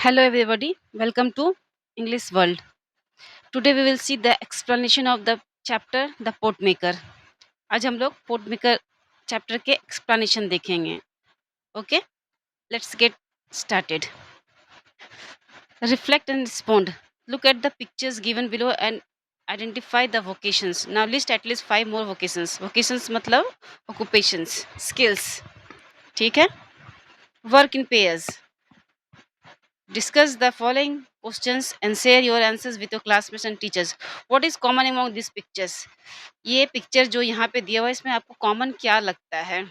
Hello everybody, welcome to English World. Today we will see the explanation of the chapter The Pot Maker. आज हम लोग pot maker chapter के explanation देखेंगे. Okay, let's get started. Reflect and respond. Look at the pictures given below and identify the vocations. Now list at least 5 more vocations. Vocations मतलब occupations, skills. ठीक है. Work in pairs. Discuss the following questions and share your answers with your classmates and teachers. What is common among these pictures? ये picture जो यहाँ पे दिया हुआ है इसमें आपको कॉमन क्या लगता है?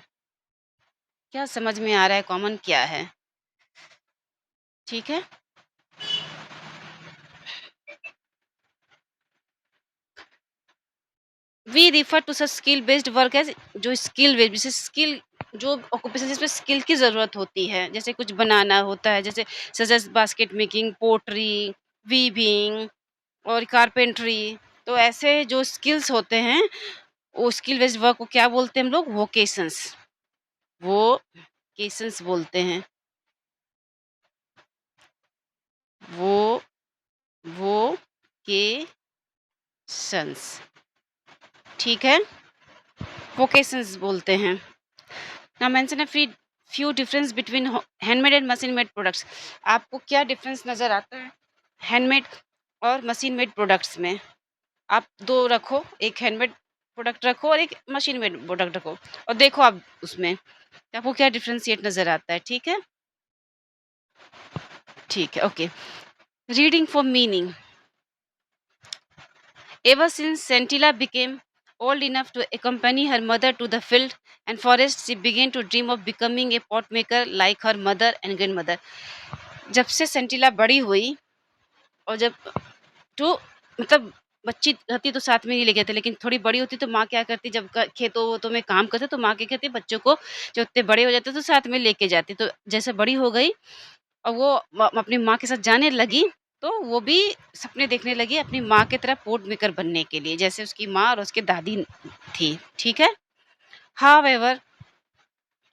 क्या समझ में आ रहा है कॉमन क्या है? ठीक है. We refer to such skill based work as जो स्किल बेस्ड जैसे स्किल जो ऑक्यूपेशन जिसमें स्किल की ज़रूरत होती है, जैसे कुछ बनाना होता है, जैसे such as basket making, pottery, weaving और कारपेंट्री. तो ऐसे जो स्किल्स होते हैं वो स्किल बेस्ड वर्क को क्या बोलते हैं हम लोग? वोकेशंस. वोकेशंस बोलते हैं. वो वोकेशंस. ठीक है, वोकेशंस बोलते हैं. Now mention a few difference between handmade and machine made products. आपको क्या डिफरेंस नज़र आता है हैंडमेड और मशीन मेड प्रोडक्ट्स में? आप दो रखो, एक हैंडमेड प्रोडक्ट रखो और एक मशीन मेड प्रोडक्ट रखो और देखो आप उसमें आपको क्या डिफरेंशिएट नज़र आता है. ठीक है, ठीक है. Okay, reading for meaning. Ever since Santilla became old enough to accompany her mother to the field and forest, she began to dream of becoming a pot maker like her mother and grandmother. जब से सेंटिला बड़ी हुई और जब तो मतलब बच्ची रहती तो साथ में नहीं लेके आते, लेकिन थोड़ी बड़ी होती तो माँ क्या करती, जब खेतों वोतों में काम करते तो माँ क्या कहती, बच्चों को जब उतने बड़े हो जाते तो साथ में लेके जाती. तो जैसे बड़ी हो गई और वो अपनी माँ के साथ जाने लगी तो वो भी सपने देखने लगी अपनी माँ की तरह पोट मेकर बनने के लिए, जैसे उसकी माँ और उसकी दादी थी. ठीक है. However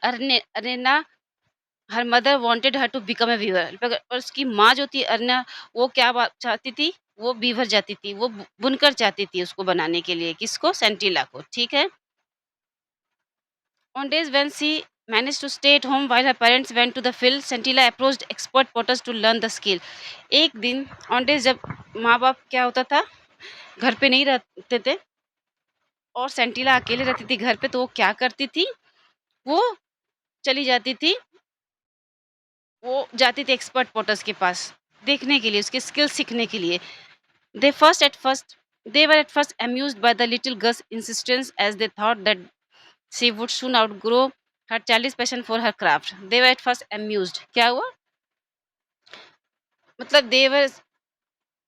Arena her mother wanted her to become a weaver. और उसकी माँ जो थी अरना, वो क्या बात चाहती थी? वो बीवर जाती थी, वो बुनकर चाहती थी उसको बनाने के लिए. किसको? सेंटिला को. ठीक है. On days when she managed to stay at home while her parents went to the field, Santilla approached expert potters to learn the skill. एक दिन ऑन डेज जब माँ बाप क्या होता था घर पे नहीं रहते थे और सेंटिला अकेले रहती थी घर पे, तो वो क्या करती थी? वो चली जाती थी, वो जाती थी एक्सपर्ट पोटर्स के पास देखने के लिए, उसके स्किल सीखने के लिए. They first at first they were at first amused by the little girl's insistence as they thought that she would soon outgrow her childish passion for her craft. They were at first amused. क्या हुआ? मतलब they were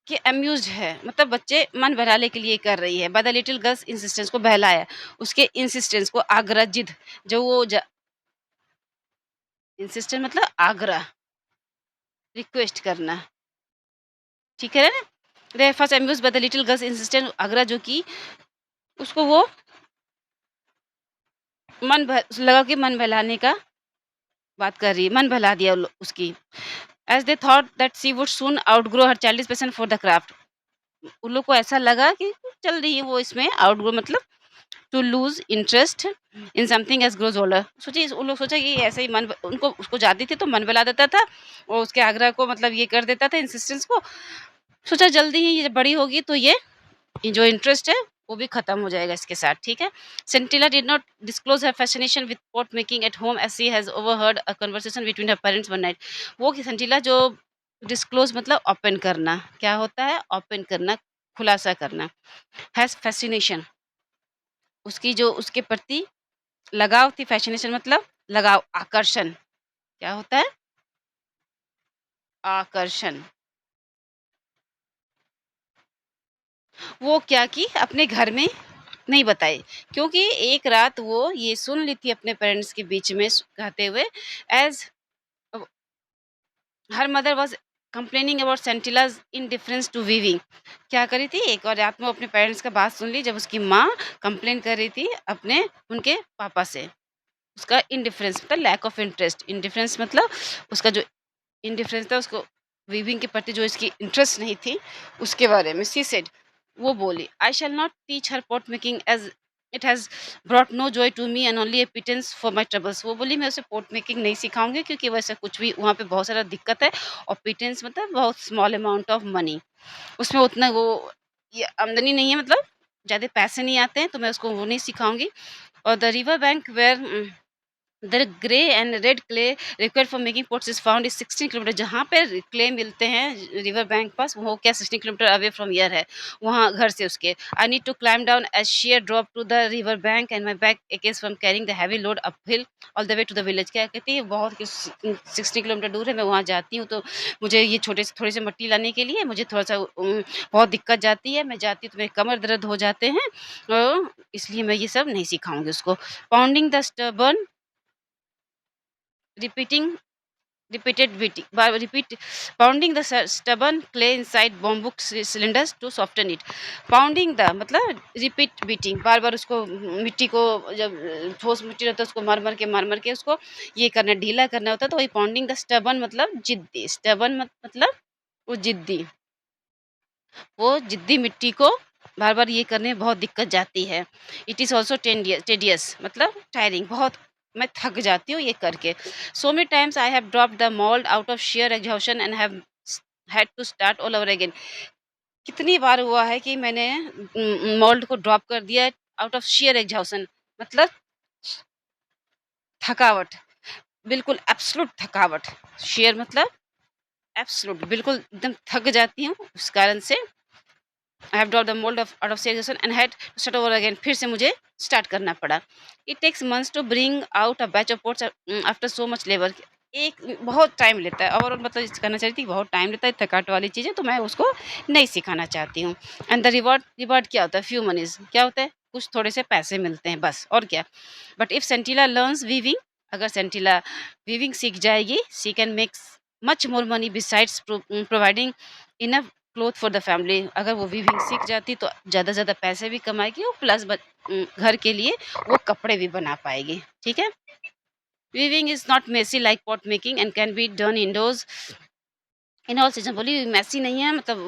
कि amused है, मतलब बच्चे मन बहलाने के लिए कर रही है. By the little girl's insistence को बहलाया, उसके insistence को आग्रह जिद जो वो insistence मतलब आग्रह, रिक्वेस्ट करना. ठीक है ना? They were first amused by the little girl's insistence आग्रह जो कि उसको वो लगा कि मन बहलाने का बात कर रही है, मन बहला दिया उसकी. As they thought that she would soon outgrow her childish passion for the craft. उन लोग को ऐसा लगा कि चल रही है वो इसमें आउटग्रो मतलब to lose interest in something as grows older. सोचिए उन लोग सोचा कि ऐसे ही मन उनको उसको जाती थी तो मन बहला देता था और उसके आग्रह को मतलब ये कर देता था इंसिस्टेंस को. सोचा जल्दी ही ये बड़ी होगी तो ये जो इंटरेस्ट है वो भी खत्म हो जाएगा इसके साथ. ठीक है. Sentila did not disclose her fascination with pot making at home as she has overheard a conversation between her parents one night. वो कि सेंटिला जो डिस्क्लोज मतलब ओपन करना, क्या होता है? ओपन करना, खुलासा करना. हैज फैसिनेशन उसकी जो उसके प्रति लगाव थी. फैसिनेशन मतलब लगाव, आकर्षण. क्या होता है? आकर्षण. वो क्या की अपने घर में नहीं बताई, क्योंकि एक रात वो ये सुन ली थी अपने पेरेंट्स के बीच में कहते हुए as her mother was complaining about Sentila's indifference to weaving. क्या करी थी? एक और रात में अपने पेरेंट्स का बात सुन ली जब उसकी माँ कंप्लेन कर रही थी अपने उनके पापा से. उसका इनडिफरेंस मतलब लैक ऑफ इंटरेस्ट. इनडिफरेंस मतलब उसका जो इनडिफरेंस था उसको वीविंग के प्रति जो इसकी इंटरेस्ट नहीं थी, उसके बारे में शी सेड, वो बोली, I shall not teach her pot making as it has brought no joy to me and only a pittance for my troubles. वो बोली, मैं उसे पॉट मेकिंग नहीं सिखाऊंगी क्योंकि वैसे कुछ भी वहाँ पे बहुत सारा दिक्कत है, और पिटेंस मतलब बहुत स्मॉल अमाउंट ऑफ मनी, उसमें उतना वो ये आमदनी नहीं है, मतलब ज़्यादा पैसे नहीं आते हैं, तो मैं उसको वो नहीं सिखाऊंगी। और the river bank where the grey and red clay required for making pots is found is 16 kilometre. जहाँ पे क्ले मिलते हैं रिवर बैंक पास, वो क्या 16 किलोमीटर अवे फ्रॉम यर है, वहाँ घर से उसके। I need to climb down as sheer drop to the river bank and my back aches from carrying the heavy load up hill all the way to the village. क्या कहती है, बहुत 60 kilometre दूर है, मैं वहाँ जाती हूँ तो मुझे ये छोटे से थोड़ी सी मट्टी लाने के लिए मुझे थोड़ा सा बहुत दिक्कत जाती है, मैं जाती हूँ तो मेरे कमर दर्द हो जाते हैं, इसलिए मैं ये सब नहीं सिखाऊंगी उसको। Pounding the stubborn repeating repeated beating repeat pounding the stubborn clay inside bamboo cylinders to soften it। pounding the मतलब repeat beating, बार बार उसको मिट्टी को, जब ठोस मिट्टी रहता है उसको मार मार के उसको ये करना, ढीला करना होता है, तो वही pounding the stubborn मतलब जिद्दी, stubborn मतलब वो जिद्दी, वो जिद्दी मिट्टी को बार बार ये करने में बहुत दिक्कत जाती है। इट इज़ ऑल्सो टेडियस मतलब टायरिंग, बहुत मैं थक जाती हूँ ये करके। So many times I have drop the mould out of sheer exhaustion and have had to start all over again. कितनी बार हुआ है कि मैंने मोल्ड को ड्रॉप कर दिया आउट ऑफ शेयर एग्जॉशन, मतलब थकावट, बिल्कुल एब्सोल्यूट थकावट। शेयर मतलब एब्सोल्यूट, बिल्कुल एकदम थक जाती हूँ उस कारण से। I have drop the mould of out of seriousness and had to start over again, फिर से मुझे स्टार्ट करना पड़ा। It takes months to bring out a batch of pots after so much labour. एक बहुत टाइम लेता है, और मतलब कहना चाहती थी बहुत टाइम लेता है, थकावट वाली चीज़ें तो मैं उसको नहीं सिखाना चाहती हूँ। एंड द रिवॉर्ड, रिवॉर्ड क्या होता है, फ्यू मनीज, क्या होता है, कुछ थोड़े से पैसे मिलते हैं बस, और क्या। बट इफ सेंटिला लर्न्स वीविंग, अगर सेंटिला वीविंग सीख जाएगी, she can make much more money besides providing enough cloth for the family. अगर वो वीविंग सीख जाती तो ज़्यादा से ज़्यादा पैसे भी कमाएगी, और प्लस घर के लिए वो कपड़े भी बना पाएगी, ठीक है। Weaving is not messy like pot making and can be done indoors in all season. बोली मैसी नहीं है, मतलब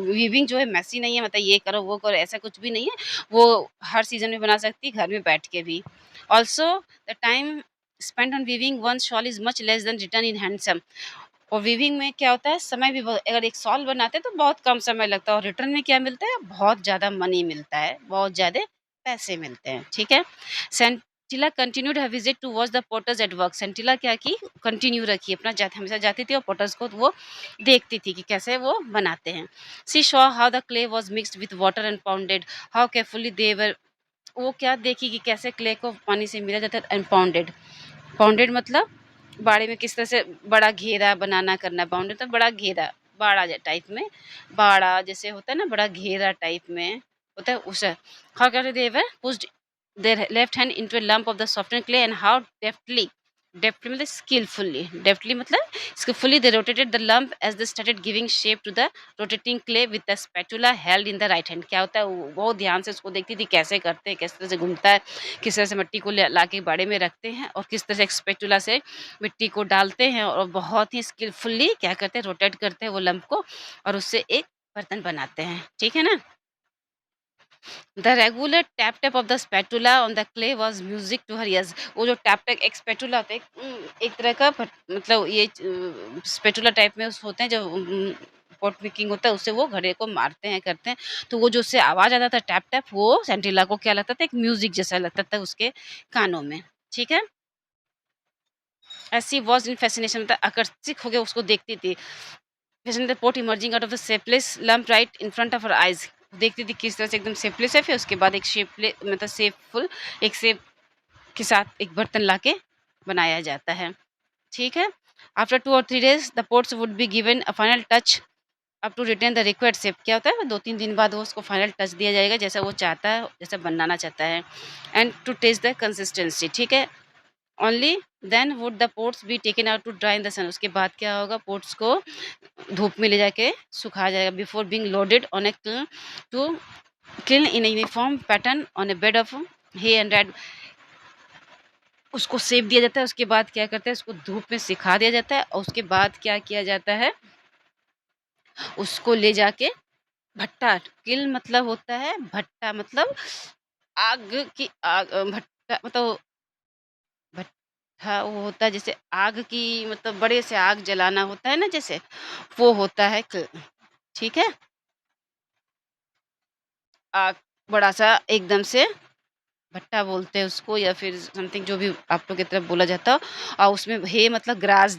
वीविंग जो है मैसी नहीं है, मतलब ये करो वो करो ऐसा कुछ भी नहीं है, वो हर सीजन में बना सकती है, घर में बैठ के भी। Also the time spend on weaving one shawl is much less than return in handsome. और वीविंग में क्या होता है, समय भी बहुत, अगर एक शॉल बनाते हैं तो बहुत कम समय लगता है, और रिटर्न में क्या मिलता है, बहुत ज़्यादा मनी मिलता है, बहुत ज़्यादा पैसे मिलते हैं, ठीक है। Sentila continued her visit to watch the potters at work. Sentila क्या की, कंटिन्यू रखी अपना, हमेशा जाती थी और पोटर्स को वो देखती थी कि कैसे वो बनाते हैं। She saw how the clay was mixed with water and pounded, how carefully they were, वो क्या देखी कि कैसे क्ले को पानी से मिला जाता है एंड पाउंडेड। बाउंडेड मतलब बाड़े में किस तरह से बड़ा घेरा बनाना करना, बाउंडेड तो बड़ा घेरा, बाड़ा टाइप में, बाड़ा जैसे होता है ना, बड़ा घेरा टाइप में होता है उसे। How can they were pushed their left hand into a lump of the software clay and how deftly, deftly मतलब स्किलफुली, डेफ्टली मतलब skillfully they rotated the lump as they started giving shape to the rotating clay with the spatula held in the right hand। क्या होता है, वो बहुत ध्यान से उसको देखती थी कैसे करते हैं, किस तरह से घूमता है, किस तरह से मिट्टी को ला के बाड़े में रखते हैं, और किस तरह से स्पैटुला से मिट्टी को डालते हैं, और बहुत ही स्किलफुली क्या करते हैं, रोटेट करते हैं वो लंप को, और उससे एक बर्तन बनाते हैं, ठीक है ना। The regular tap tap of the spatula on the clay was music to her ears. वो जो टैप टैप, एक स्पैटुला होता है, एक तरह का मतलब ये स्पैटुला टाइप में होते हैं, जो पॉट मेकिंग होता है उससे वो घड़े को मारते हैं करते हैं, तो वो जो उससे आवाज आता था टैप टैप, वो सेंटिला को क्या लगता था, एक म्यूजिक जैसा लगता था उसके कानों में, ठीक है। ऐसी वॉज इन फैसिनेशन, मतलब आकर्षित हो गया उसको देखती थी। Vision the pot emerging out of the shapeless lump right in front of her eyes। देखती थी किस तरह से एकदम शेपलेस है, फिर उसके बाद एक शेपलेस मतलब शेपफुल, एक शेप के साथ एक बर्तन लाके बनाया जाता है, ठीक है। आफ्टर 2 और 3 days the pots would be given a final touch up to retain the required shape. क्या होता है, 2-3 दिन बाद वो उसको फाइनल टच दिया जाएगा, जैसा वो चाहता है, जैसा बनाना चाहता है। And to test the consistency, ठीक है। Only then would the pots be taken out to dry in the sun. उसके बाद क्या होगा, पोट्स को धूप में ले जाके सुखाया जाएगा। Before being loaded on a to clean in uniform pattern on a bed of hay and reed. उसको सेंक दिया जाता है, उसके बाद क्या करते हैं, उसको धूप में सिखा दिया जाता है और उसके बाद क्या किया जाता है, उसको ले जाके भट्टा, किल मतलब होता है भट्टा, मतलब आग की भट्टा मतलब भट्ठा वो होता है जैसे आग की, मतलब बड़े से आग जलाना होता है ना जैसे, वो होता है ठीक है? आग बड़ा-सा एकदम से भट्टा बोलते हैं उसको या फिर समथिंग जो भी आप लोग की तरफ बोला जाता हो। और उसमें हे मतलब ग्रास,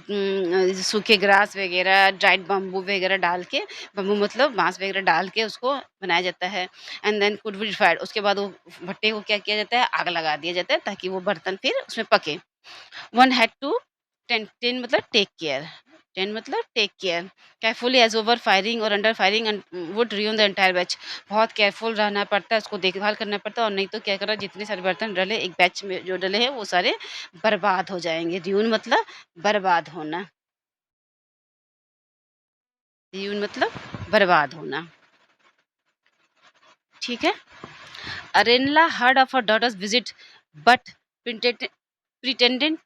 सूखे ग्रास वगैरह, ड्राइड बम्बू वगैरह डाल के, बम्बू मतलब बाँस वगैरह डाल के उसको बनाया जाता है। And then could be fried, उसके बाद वो भट्टे को क्या किया जाता है, आग लगा दिया जाता है ताकि वो बर्तन फिर उसमें पके। One had to 10 मतलब टेक केयर, 10 मतलब take care, carefully as over firing or under firing and would ruin the entire batch. बहुत केयरफुल रहना पड़ता है, उसको देखभाल करना पड़ता है और नहीं तो क्या करा, जितने सारे बर्तन डले एक बैच में जो डले हैं वो सारे बर्बाद हो जाएँगे। रुइन मतलब बर्बाद होना, रुइन मतलब बर्बाद होना, ठीक है? Arenla heard of her daughter's visit but pretended pretended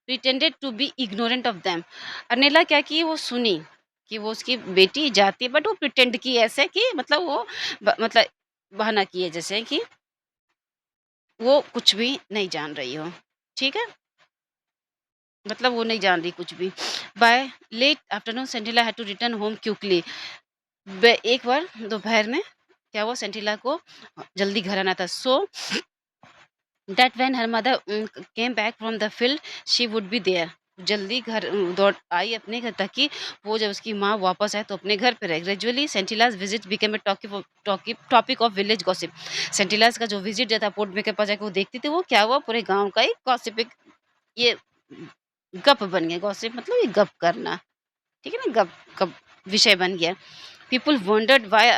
pretended to be ignorant of them. Arenla क्या की, वो सुनी कि वो उसकी बेटी जाती है, बट वो प्रिटेंड की ऐसे कि मतलब वो मतलब बहाना किए जैसे कि वो कुछ भी नहीं जान रही हो, ठीक है, मतलब वो नहीं जान रही कुछ भी। By late afternoon Sentila had to return home quickly. एक बार दोपहर में क्या हुआ, सेंटिला को जल्दी घर आना था, so that when her mother came back from the field she would be there. जल्दी घर दौड़ आई अपने घर, ताकि वो जब उसकी माँ वापस आए तो अपने घर पे रहे। Gradually Sentila's visit became a topic of village gossip. Sentila's का जो विजिट जाता पोर्ट के पास जाके वो देखती थी, वो क्या हुआ, पूरे गांव का एक गॉसिप, ये गप बन गया। गॉसिप मतलब ये गप करना, ठीक है ना, गप गप विषय बन गया। People wondered why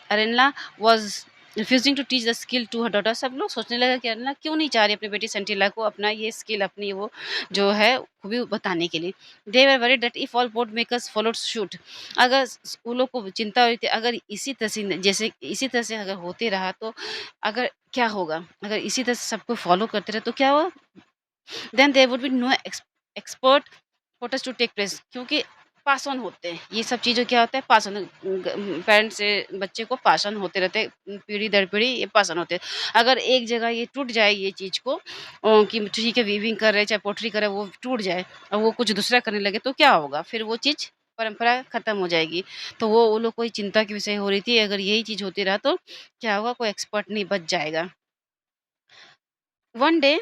Arenla was refusing to teach the skill to her daughter. सब लोग सोचने लगे कि अरेनला क्यों नहीं चाह रही अपनी बेटी सेंटिला को अपना ये स्किल, अपनी वो जो है खूबी बताने के लिए। They were worried that if all pot makers followed suit, अगर उन लोग को चिंता हो रही थी, अगर इसी तरह से जैसे इसी तरह से अगर होते रहा तो अगर क्या होगा, अगर इसी तरह से सबको फॉलो करते रहे तो क्या हुआ, then there would be no expert photos to take place, क्योंकि पास ऑन होते हैं ये सब चीज़ें, क्या होता है पास ऑन, पेरेंट्स से बच्चे को पास ऑन होते रहते हैं, पीढ़ी दर पीढ़ी ये पास ऑन होते हैं। अगर एक जगह ये टूट जाए ये चीज़ को, कि ठीक है वीविंग कर रहे हैं चाहे पोट्री कर रहे हैं, वो टूट जाए और वो कुछ दूसरा करने लगे तो क्या होगा, फिर वो चीज़ परंपरा खत्म हो जाएगी। तो वो लोग को ये चिंता की विषय हो रही थी, अगर यही चीज़ होती रहा तो क्या होगा, कोई एक्सपर्ट नहीं बच जाएगा। One day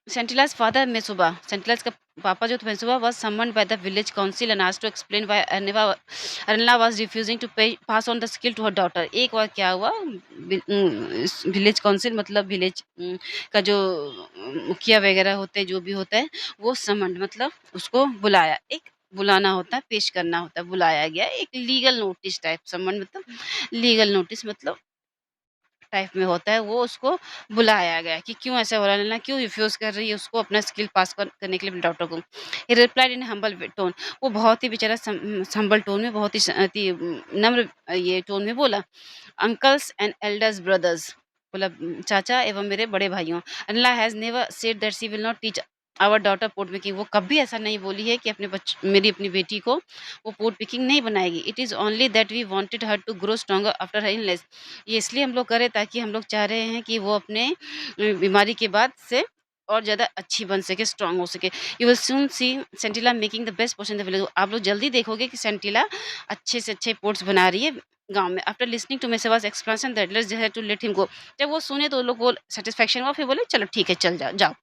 Sentila's father Mesuba, Sentila's का पापा जो थे Mesuba was summoned by the village council and asked to explain why Arnella was refusing to pass on the skill to her daughter। एक बार क्या हुआ, विलेज काउंसिल मतलब village का जो मुखिया वगैरह होते हैं, जो भी होता है वो समन मतलब उसको बुलाया, एक बुलाना होता है, पेश करना होता है, बुलाया गया एक लीगल नोटिस टाइप, समन मतलब लीगल नोटिस मतलब टाइप में होता है, वो उसको बुलाया गया कि क्यों ऐसा हो रहा है, नैना क्यों रिफ्यूज़ कर रही है उसको अपना स्किल पास करने के लिए अपने डॉटर को। ही रिप्लाइड इन हम्बल टोन, वो बहुत ही बेचारा हम्बल टोन में, बहुत ही अति नम्र ये टोन में बोला, अंकल्स एंड एल्डर्स ब्रदर्स, बोला चाचा एवं मेरे बड़े भाइयों, अल्लाह has never said that she will not teach our daughter pot making, वो कभी ऐसा नहीं बोली है कि मेरी अपनी बेटी को वो पोर्ट मेकिंग नहीं बनाएगी। It is only that we wanted her to grow stronger after her illness, ये इसलिए हम लोग कर रहे हैं ताकि हम लोग चाह रहे हैं कि वो अपने बीमारी के बाद से और ज़्यादा अच्छी बन सके, स्ट्रॉन्ग हो सके। You will soon see Sentila making the best portion in the village, आप लोग जल्दी देखोगे कि सेंटिला अच्छे से अच्छे पोर्ट्स बना रही है गाँव में। After listening to Mesewa's expression that let's just to let him go, जब वो सुने तो लोग को सैटिस्फैक्शन हुआ, फिर बोले चलो ठीक है चल जाओ जाओ,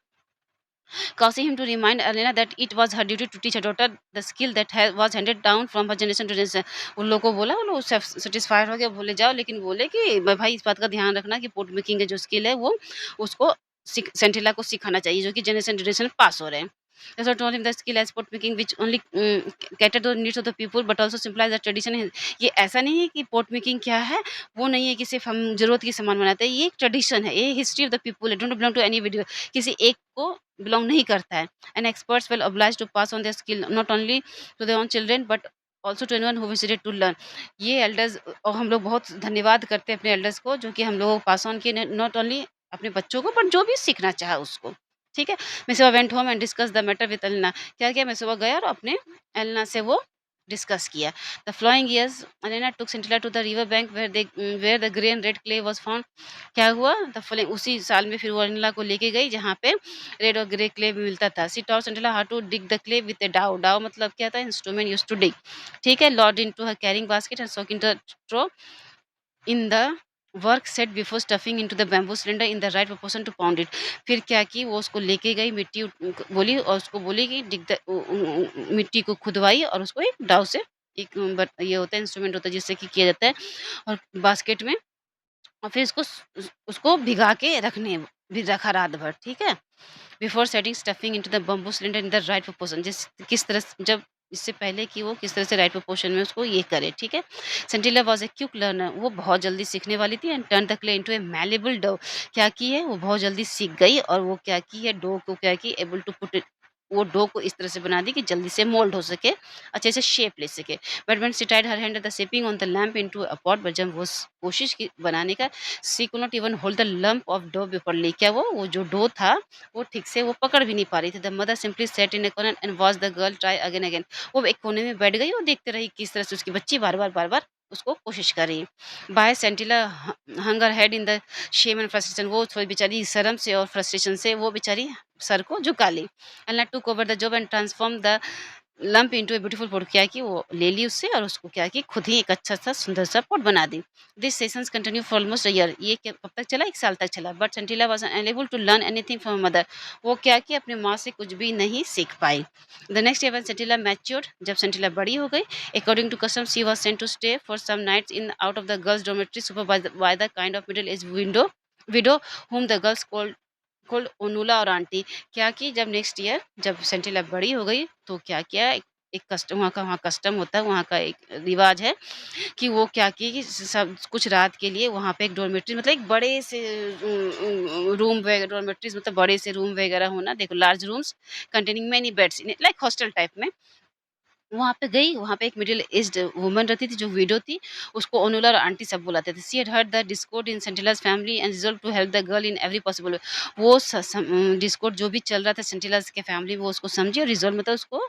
causing him to remind Elena that it was her duty to teach her daughter the skill that was handed down from her generation to generation। उन लोगों को बोला, वो लोग सेटिस्फाइड हो गए, बोले जाओ, लेकिन बोले कि भाई इस बात का ध्यान रखना कि पोर्ट मेकिंग का जो स्किल है वो उसको सेंटिला को सिखाना चाहिए, जो कि जनरेशन जनरेशन पास हो रहे हैं। That's what told him the skill as pot making which only cater to the needs of the people but also symbolize the tradition। ये ऐसा नहीं है कि pot making क्या है, वो नहीं है कि सिर्फ हम जरूरत के सामान बनाते हैं, ये एक ट्रेडिशन है, ये history of the people, don't belong to any video, किसी एक को बिलोंग नहीं करता है। And experts will obliged to pass on their skill not only to their own children but also to anyone who visited to learn. ये elders, और हम लोग बहुत धन्यवाद करते हैं अपने एल्डर्स को जो कि हम लोगों को पास ऑन किए, नॉट ओनली अपने बच्चों को बट जो भी सीखना चाहे उसको। ठीक है? Miswa went home and discuss the matter with Elena. क्या किया, मिसवा गया और अपने एलेना से वो डिस्कस किया। The following years Elena took Sentila to the river bank where the grey and red clay was found. क्या हुआ, द फॉलोइंग उसी साल में फिर वो एलेना को लेके गई जहाँ पे रेड और ग्रे क्ले मिलता था। She taught Sentila how to dig the clay with a dao. Dao मतलब क्या था, इंस्ट्रूमेंट यूज्ड टू डिग। ठीक है, load into her carrying basket and soak into straw in the work set before stuffing into the bamboo cylinder in the right proportion to pound it. फिर क्या की, वो उसको लेके गई मिट्टी बोली और उसको बोली कि मिट्टी को खुदवाई और उसको एक दाव से एक ये होता है इंस्ट्रूमेंट होता है जिससे कि किया जाता है, और बास्केट में और फिर इसको उसको भिगा के भी रखा रात भर। ठीक है, before setting stuffing into the bamboo cylinder in the right proportion. जिस किस तरह जब इससे पहले कि वो किस तरह से राइट प्रोपोर्शन में उसको ये करे। ठीक है, Sentila was a quick learner. वो बहुत जल्दी सीखने वाली थी। And turn the clay into a malleable dough. क्या की है, वो बहुत जल्दी सीख गई और वो क्या की है, डो को क्या की, एबल टू पुट वो डो को इस तरह से बना दी कि जल्दी से मोल्ड हो सके, अच्छे से शेप ले सके। But when she tied her hand at the shaping on the lamp into a pot, but जब वो कोशिश की बनाने का, she could not even hold the lump of dough properly. क्या वो जो डो था वो ठीक से वो पकड़ भी नहीं पा रही थी। The mother simply set in A corner and watch the girl try again again. वो एक कोने में बैठ गई और देखते रही किस तरह से उसकी बच्ची बार बार उसको कोशिश कर रही है। But Sentila hung her head in the shame and frustration. वो थोड़ी बेचारी शर्म से और फ्रस्ट्रेशन से वो बेचारी सर को झुका ली। And took over the job and transform the lump into a beautiful pot. क्या कि वो ले ली उससे और उसको क्या कि खुद ही एक अच्छा सा सुंदर सा पॉट बना दी। This sessions continue for almost a year. ये कब तक चला, 1 साल तक चला। But Sentila was unable to learn anything from mother. वो क्या कि अपनी माँ से कुछ भी नहीं सीख पाई। The next year when Sentila matured, जब सेंटिला बड़ी हो गई, according to custom she was sent to stay for some nights in out of the girls dormitory supervised by the kind of middle age widow whom the girls called Onula or aunty. क्या की, जब next year जब सेंटिला बड़ी हो गई तो क्या किया, एक कस्टम वहाँ कस्टम होता है, वहाँ का एक रिवाज है कि वो क्या की कि सब कुछ रात के लिए वहाँ पे एक डॉर्मेट्री मतलब एक बड़े से रूम वगैरह, डॉर्मेट्रीज मतलब बड़े से रूम वगैरह होना, देखो large rooms containing many beds like hostel type में। वहाँ पे गई, वहाँ पे एक मिडल एज्ड वुमन रहती थी जो विडो थी, उसको ओनुला और आंटी सब बुलाते थे। She had heard the discord in Sentila's family and resolve to help the girl in every possible way. वो डिस्कॉर्ड जो भी चल रहा था सेंटिला's के फैमिली, वो उसको समझी और रिज़ॉल्व मतलब उसको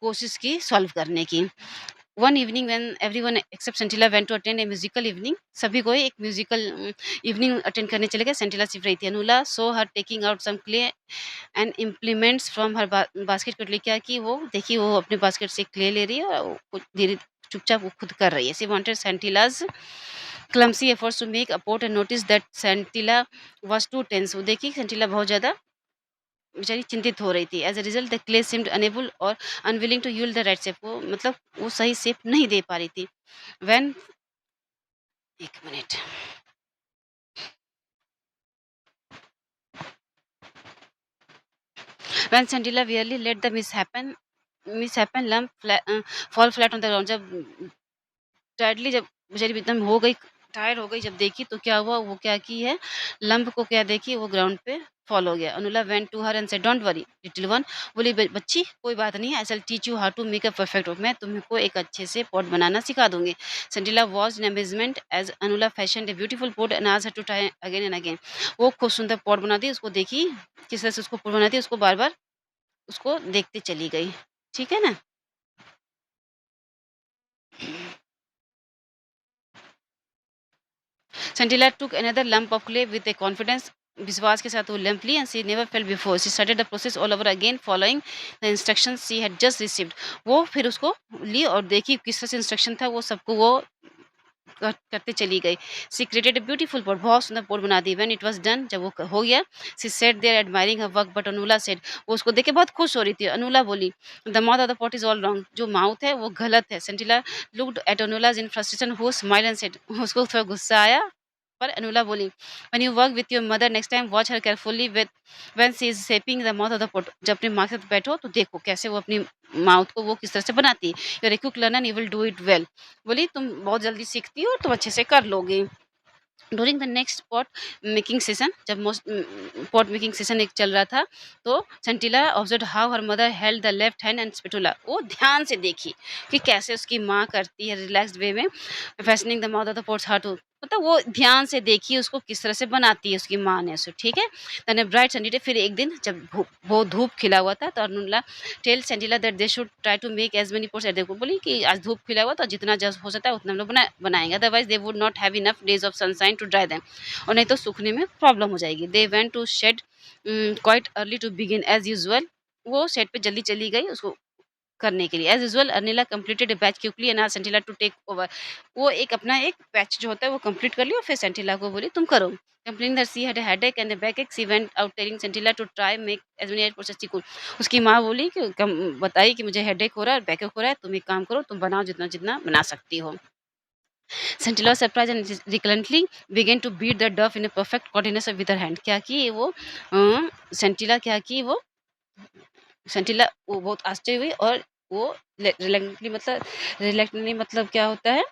कोशिश की सॉल्व करने की। One evening when everyone except Sentila went to attend a musical evening, सभी को एक म्यूजिकल इवनिंग अटेंड करने चले गए। सेंटिला सिर्फ रही थी। Anula so her taking out some clay and implements from her basket को लेके, क्या कि वो देखी वो अपने बास्केट से क्ले ले रही है और वो कुछ धीरे चुपचाप वो खुद कर रही है। She wanted Sentila's clumsy efforts to make a pot and noticed that Sentila was too tense। वो देखी सेंटिला बहुत ज्यादा बेचारी चिंतित हो रही थी। As a result the clay seemed unable और unwilling to yield the right shape. वो मतलब वो सही शेप नहीं दे पा रही थी। व्हेन एक मिनट, when Sentila wearily let the misshapen lump fall flat on the ground। जब टायर्डली जब बेचारी एकदम हो गई, टायर्ड हो गई, जब देखी तो क्या हुआ, वो क्या की है, लंप को क्या देखी, वो ग्राउंड पे फॉल हो गया। Anula went to her and said don't worry little one. बोली बच्ची कोई बात नहीं है, I will teach you how to make a perfect pot. मैं तुमको एक अच्छे से पॉट बनाना सिखा दूंगी। Sentila was in amazement as Anula fashion a beautiful pot and asked her to try again and again. वो खूब सुंदर पॉट बना दी, उसको देखी किस तरह से उसको पॉट बनाती, उसको बार बार उसको देखते चली गई। ठीक है ना। Sentila took another lump of clay with a confidence. विश्वास के साथ वो लंप ली and she never fail before. She started the process all over again following the instructions she had just received. वो फिर उसको ली और देखी किस तरह से इंस्ट्रक्शन था, वो सबको वो करते चली गई। She created a beautiful pot, बहुत सुंदर पोट बना दी। व्हेन इट वाज डन, जब वो हो गया, she sat there admiring her work, but Anula said, वो उसको देख के बहुत खुश हो रही थी। अनुला बोली, the mouth of the pot is all wrong. जो माउथ है वो गलत है। Sentila looked at Anula's in frustration, who smiled and said, उसको थोड़ा गुस्सा आया पर अनुला बोली, when you work with your mother next time watch her carefully with when she is shaping the mouth of the pot. जब अपनी माँ के साथ बैठो तो देखो कैसे वो अपनी माउथ को वो किस तरह से बनाती है। You're a quick learner, you will do it well. बोली तुम बहुत जल्दी सीखती हो और तुम अच्छे से कर लोगे। During the next pot making session, जब मोस्ट पॉट मेकिंग सेशन एक चल रहा था, तो Sentila observe how her mother held the left hand and spatula. वो ध्यान से देखी कि कैसे उसकी माँ करती है रिलैक्स्ड वे में fashioning the mouth of the pots how to मतलब वो ध्यान से देखिए उसको किस तरह से बनाती है उसकी माँ ने उसे, ठीक है? Then a bright sunny day, फिर एक दिन जब बहुत धूप खिला हुआ था, तो Anula tell Sentila that they should try to make as many pots as they could, बोली कि आज धूप खिला हुआ तो जितना जस हो सकता है उतना हम लोग बनाएँगे, otherwise they would not have enough days of sunshine to dry them, और नहीं तो सूखने में प्रॉब्लम हो जाएगी। They went to shed quite early to begin as usual, वो शेड पे जल्दी चली गई उसको करने के लिए। As usual Anila completed a batch quickly and asked Sentila to take over. वो एक अपना एक बैच जो होता है वो कंप्लीट कर लिया और फिर सेंटिला को बोली तुम करो। Complaining that she had a headache and a backache, she went out telling Sentila to try make as many efforts as she could. उसकी माँ बोली कि बताई कि मुझे हेडेक हो रहा है और बैकएक हो रहा है, तुम एक काम करो, तुम बनाओ जितना-जितना बना सकती हो। Sentila surprised and reluctantly began to beat the dough in a perfect coordination with her hand. क्या की वो सेंटिला क्या की वो सेंटिला वो बहुत आश्चर्य हुई और वो रिलैक्टेंटली मतलब क्या होता है?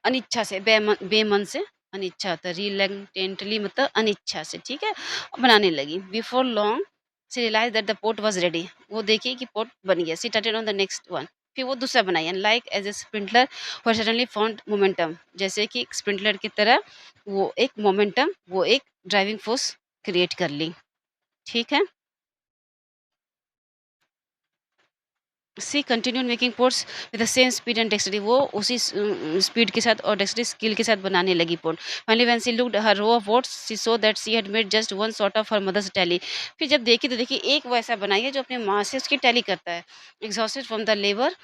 अनिच्छा से, बेमन से अनिच्छा होता है, रिलैक्टेंटली मतलब अनिच्छा से, ठीक है? बनाने लगी। Before long she realised that the pot was ready. वो देखी कि पोट बन गया। She started on the next one. फिर वो दूसरा बनाई and like as a sprinter who suddenly found momentum. जैसे कि एक स्प्रिंटलर की तरह वो एक मोमेंटम, वो एक ड्राइविंग फ़ोर्स क्रिएट कर ली। ठीक है? She continued making pots with the same speed and dexterity. वो उसी स्पीड के साथ और डेक्स्टरी स्किल के साथ बनाने लगी pot. Finally when she looked her row of pots she saw that she had made just one short of her mother's tally. फिर जब देखी तो देखी एक वो ऐसा बनाई है जो अपनी माँ से उसकी टैली करता है। Exhausted from the labour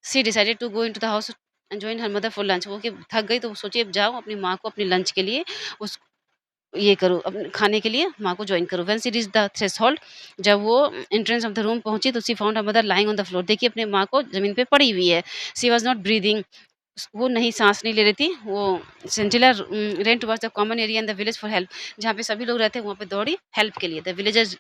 she decided to go into the house and join her mother for lunch. वो कि थक गई तो वो सोची अब जाओ अपनी माँ को अपने लंच के लिए उस ये करो, अपने खाने के लिए माँ को जॉइन करो। When she reached the threshold, जब वो एंट्रेंस ऑफ द रूम पहुंची तो she found her mother lying on the floor. देखिए अपने माँ को जमीन पे पड़ी हुई है। शी वाज नॉट ब्रीदिंग, वो नहीं सांस नहीं ले रही थी। वो Sentila ran towards the common area in the village for help. जहाँ पे सभी लोग रहते हैं वहाँ पे दौड़ी हेल्प के लिए। The villagers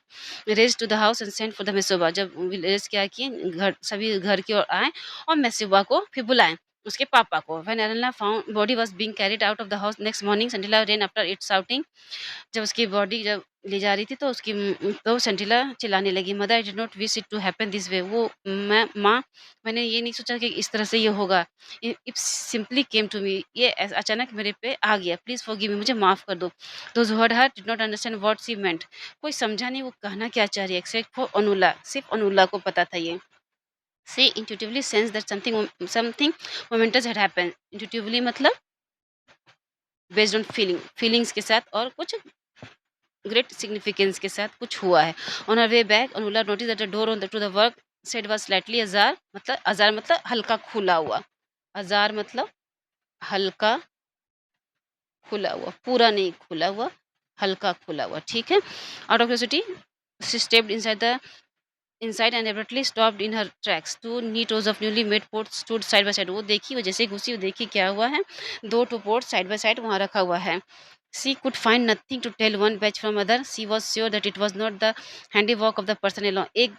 raced to the house and sent for the Mesoba. जब विलेज क्या किए, घर सभी घर की ओर आए और मेसोबा को फिर बुलाएं उसके पापा को। When Erna found body was being carried out of the house next morning, Sentila ran after it shouting. जब उसकी बॉडी जब ले जा रही थी तो उसकी तो सेंटिला चिल्लाने लगी, mother I did not wish it to happen this way. वो मैं माँ, मैंने ये नहीं सोचा कि इस तरह से ये होगा। It simply came to me, ये अचानक मेरे पे आ गया। प्लीज फॉरगिव मी, मुझे माफ कर दो। Those who heard her did not understand what she meant. कोई समझा नहीं वो कहना क्या चाह रही है, एक्सेप्ट फॉर अनुला, सिर्फ अनुला को पता था ये। She intuitively sense that something something moments had happened. Intuitively मतलब बेस्ड ऑन फीलिंग्स के साथ और कुछ ग्रेट सिग्निफिकेंस के साथ कुछ हुआ है। On her way back Anula notice that the door on the to the work side was slightly ajar मतलब हल्का खुला हुआ। अजार मतलब हल्का खुला हुआ, पूरा नहीं खुला हुआ, हल्का खुला हुआ, ठीक है? Out of curiosity she stepped inside and abruptly stopped in her tracks. Two neat rows of newly made pots stood side by side. वो देखी, वो जैसे ही घुसी वो देखी क्या हुआ है, दो two pots side by side वहाँ रखा हुआ है। She could find nothing to tell one batch from other. She was sure that it was not the handiwork of the person alone. एक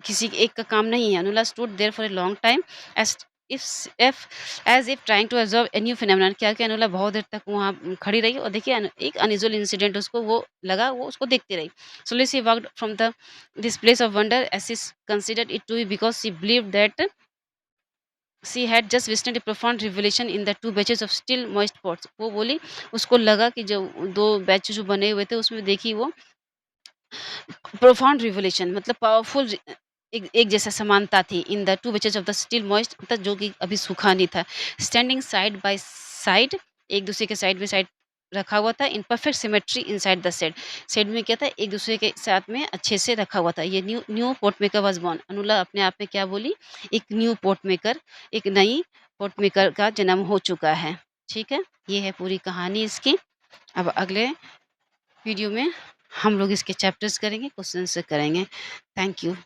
किसी एक का काम नहीं है। Anula stood there for a long time as if if as if trying to observe a new phenomenon. क्या कि अनुला बहुत देर तक वहाँ खड़ी रही और देखिए एक अनयूजुअल इंसिडेंट उसको वो लगा, वो उसको देखती रही। Slowly she walked from this place of wonder as she considered it to be, because she believed that she had just witnessed a profound revelation in the two batches of still moist pots. वो बोली उसको लगा कि जो 2 batch जो बने हुए थे उसमें देखी वो प्रोफाउंड रिवोल्यूशन मतलब पावरफुल एक जैसा समानता थी in the two batches of the still moist, मतलब जो कि अभी सूखा नहीं था। स्टैंडिंग साइड बाय साइड, एक दूसरे के साइड बाय साइड रखा हुआ था in perfect symmetry inside the shed. Shed में क्या था, एक दूसरे के साथ में अच्छे से रखा हुआ था। ये new new pot maker was born. Anula अपने आप में क्या बोली, एक न्यू पोट मेकर, एक नई पोट मेकर का जन्म हो चुका है। ठीक है, ये है पूरी कहानी इसकी। अब अगले वीडियो में हम लोग इसके चैप्टर्स करेंगे, क्वेश्चन से करेंगे। Thank you.